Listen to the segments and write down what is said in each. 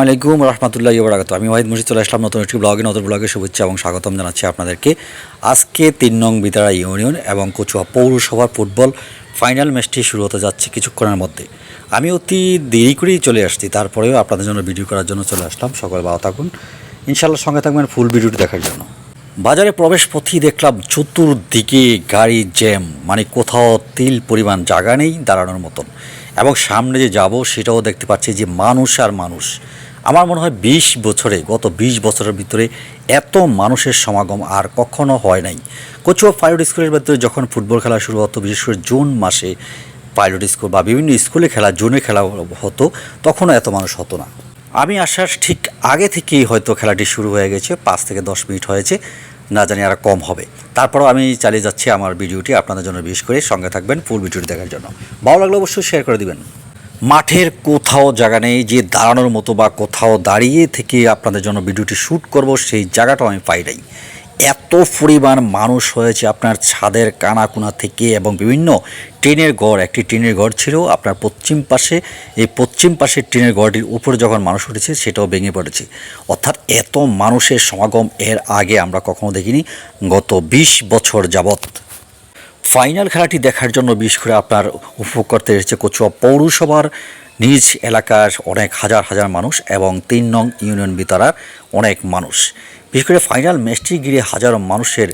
আলাইকুম রহমতুল্লাহি ওয়া বারাকাতুহু। আমি ওয়াহিদ মুর্শিদ চলে আসলাম নতুন একটি ব্লগে শুভেচ্ছা এবং স্বাগতম জানাচ্ছি আপনাদেরকে। আজকে ৩ নং বিতারা ইউনিয়ন এবং কচুয়া পৌরসভার ফুটবল ফাইনাল ম্যাচটি শুরু হতে যাচ্ছে কিছুক্ষণের মধ্যে। আমি অতি দেরি করেই চলে আসছি, তারপরেও আপনাদের জন্য ভিডিও করার জন্য চলে আসলাম। সকলে ভালো থাকুন, ইনশাআল্লাহ সঙ্গে থাকবেন ফুল ভিডিওটি দেখার জন্য। বাজারে প্রবেশ পথেই দেখলাম চতুর্দিকে গাড়ি জ্যাম, মানে কোথাও তিল পরিমাণ জায়গা নেই দাঁড়ানোর মতন। এবং সামনে যে যাব সেটাও দেখতে পাচ্ছি যে মানুষ আর মানুষ। আমার মনে হয় গত ২০ বছরের ভিতরে এত মানুষের সমাগম আর কখনো হয় নাই। কচুয়া পাইলট স্কুলের ভিতরে যখন ফুটবল খেলা শুরু হতো, বিশেষ করে জুন মাসে পাইলট স্কুল বা বিভিন্ন স্কুলে জুনে খেলা হতো, তখনও এত মানুষ হতো না। আমি আসার ঠিক আগে থেকেই হয়তো খেলাটি শুরু হয়ে গেছে, ৫ থেকে ১০ মিনিট হয়েছে, না জানি আর কম হবে। তারপরও আমি চালিয়ে যাচ্ছি আমার ভিডিওটি আপনাদের জন্য, বিশেষ করে সঙ্গে থাকবেন ফুল ভিডিওটি দেখার জন্য। ভালো লাগলে অবশ্যই শেয়ার করে দিবেন। মাঠের কোথাও জায়গা নেই যে দাঁড়ানোর মতো বা কোথাও দাঁড়িয়ে থেকে আপনাদের জন্য ভিডিওটি শ্যুট করব, সেই জায়গাটাও আমি পাই নাই। এত পরিমাণ মানুষ হয়েছে আপনার ছাদের কানাকুনা থেকে, এবং বিভিন্ন একটি টিনের ঘর ছিল আপনার পশ্চিম পাশে। এই পশ্চিম পাশের টিনের ঘরটির উপরে যখন মানুষ উঠেছে সেটাও ভেঙে পড়েছে। অর্থাৎ এত মানুষের সমাগম এর আগে আমরা কখনো দেখিনি গত ২০ বছর যাবৎ। ফাইনাল খেলাটি দেখার জন্য বিশেষ করে আপনার উপভোগ করতে এসেছে কচুয়া পৌরসভার নিজ এলাকার অনেক হাজার হাজার মানুষ এবং ৩ নং ইউনিয়ন বিতারার অনেক মানুষ। বিশেষ করে ফাইনাল ম্যাচটি ঘিরে হাজারো মানুষের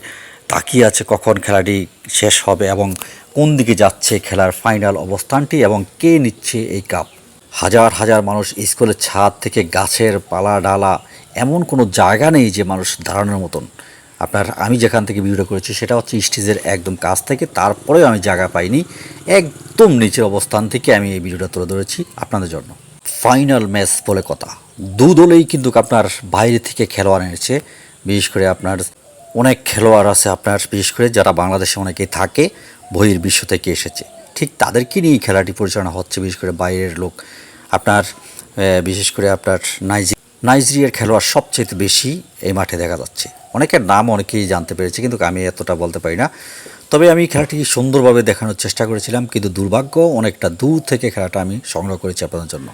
তাকিয়ে আছে কখন খেলাটি শেষ হবে এবং কোন দিকে যাচ্ছে খেলার ফাইনাল অবস্থানটি এবং কে নিচ্ছে এই কাপ। হাজার হাজার মানুষ, স্কুলের ছাদ থেকে গাছের পালা ডালা, এমন কোনো জায়গা নেই যে মানুষ দাঁড়ানোর মতন। আমি যেখান থেকে ভিডিওটা করেছি সেটা হচ্ছে স্টেজের একদম কাছ থেকে, তারপরেও আমি জায়গা পাইনি, একদম নিচের অবস্থান থেকে আমি এই ভিডিওটা তুলে ধরেছি আপনাদের জন্য। ফাইনাল ম্যাচ বলে কথা, দু দলেই কিন্তু আপনার বাইরে থেকে খেলোয়াড় এনেছে। বিশেষ করে আপনার অনেক খেলোয়াড় আছে আপনার, বিশেষ করে যারা বাংলাদেশে অনেকেই থাকে, বহির্বিশ্ব থেকে এসেছে, ঠিক তাদেরকে নিয়েই খেলাটি পরিচালনা হচ্ছে। বিশেষ করে বাইরের লোক আপনার, বিশেষ করে আপনার নাইজেরিয়ার খেলোয়াড় সবচেয়ে বেশি এই মাঠে দেখা যাচ্ছে। অনেকের নাম অনেকেই জানতে পেরেছে, কিন্তু আমি এতটা বলতে পারি না। তবে আমি খেলাটি সুন্দরভাবে দেখানোর চেষ্টা করেছিলাম, কিন্তু দুর্ভাগ্য অনেকটা দূর থেকে খেলাটা আমি সংগ্রহ করেছি আপনাদের জন্য।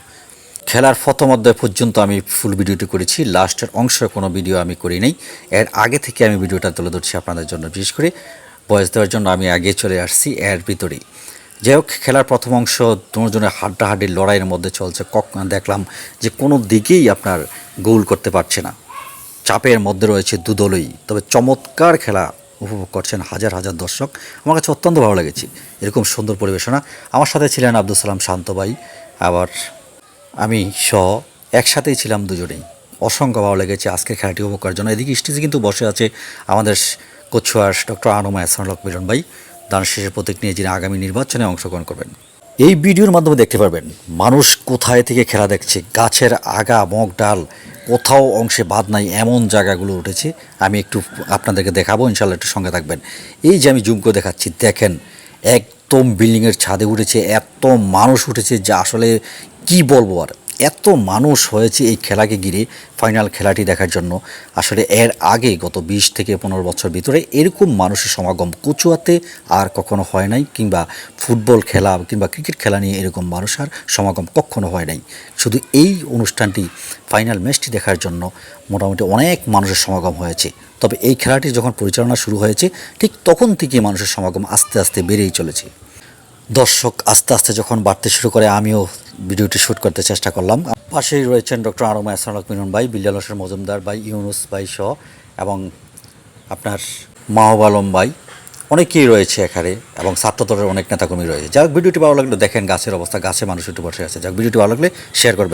খেলার প্রথম অধ্যায় পর্যন্ত আমি ফুল ভিডিওটি করেছি, লাস্টের অংশের কোনো ভিডিও আমি করি নাই। এর আগে থেকে আমি ভিডিওটা তুলে ধরছি আপনাদের জন্য, বিশেষ করে ভয়েস দেওয়ার জন্য আমি আগে চলে আসছি এর ভিতরেই। যাই হোক, খেলার প্রথম অংশ দুজনের হাড্ডাহাড্ডির লড়াইয়ের মধ্যে চলছে। দেখলাম যে কোনো দিকেই আপনার গোল করতে পারছে না, চাপের মধ্যে রয়েছে দুদলই। তবে চমৎকার খেলা উপভোগ করছেন হাজার হাজার দর্শক। আমার কাছে অত্যন্ত ভালো লেগেছে এরকম সুন্দর পরিবেশনা। আমার সাথে ছিলেন আব্দুল সালাম শান্ত ভাই, আবার আমি একসাথেই ছিলাম দুজনেই। অসংখ্য ভালো লেগেছে আজকের খেলাটি উপভোগ করার জন্য। এদিকে স্টেজে কিন্তু বসে আছে আমাদের কচুয়ার ডক্টর আনোমা এহসানুল মিলন ভাই, দান শেষের প্রতীক নিয়ে, যিনি আগামী নির্বাচনে অংশগ্রহণ করবেন। এই ভিডিওর মাধ্যমে দেখতে পারবেন মানুষ কোথায় থেকে খেলা দেখছে। গাছের আগা মগ ডাল কোথাও অংশে বাদ নাই, এমন জায়গাগুলো উঠেছে। আমি একটু আপনাদেরকে দেখাবো, ইনশাল্লাহ একটু সঙ্গে থাকবেন। এই যে আমি জুম করে দেখাচ্ছি, দেখেন একদম বিল্ডিংয়ের ছাদে উঠেছে, এত মানুষ উঠেছে যা আসলে কি বলবো আর। এত মানুষ হয়েছে এই খেলাকে ঘিরে, ফাইনাল খেলাটি দেখার জন্য। আসলে এর আগে গত ২০ থেকে ১৫ বছর ভিতরে এরকম মানুষের সমাগম কচুয়াতে আর কখনো হয় নাই, কিংবা ফুটবল খেলা কিংবা ক্রিকেট খেলা নিয়ে এরকম মানুষের সমাগম কখনো হয় নাই। শুধু এই অনুষ্ঠানটি, ফাইনাল ম্যাচটি দেখার জন্য মোটামুটি অনেক মানুষের সমাগম হয়েছে। তবে এই খেলাটি যখন পরিচালনা শুরু হয়েছে, ঠিক তখন থেকে মানুষের সমাগম আস্তে আস্তে বেড়েই চলেছে। দর্শক আস্তে আস্তে যখন বাড়তে শুরু করে, আমিও ভিডিওটি শ্যুট করতে চেষ্টা করলাম। পাশেই রয়েছেন ডক্টর আনোমা এহসানুল মিলন ভাই, বিল্লাল হোসেন মজুমদার ভাই, ইউনুস ভাই সহ, এবং আপনার মাহবুব আলম ভাই, অনেকেই রয়েছে এখানে, এবং ছাত্রদলের অনেক নেতাকর্মী রয়েছে। যাক, ভিডিওটি ভালো লাগলে দেখেন গাছের অবস্থা, গাছে মানুষ একটু বসে আছে। যাক, ভিডিওটি ভালো লাগলে শেয়ার করবেন।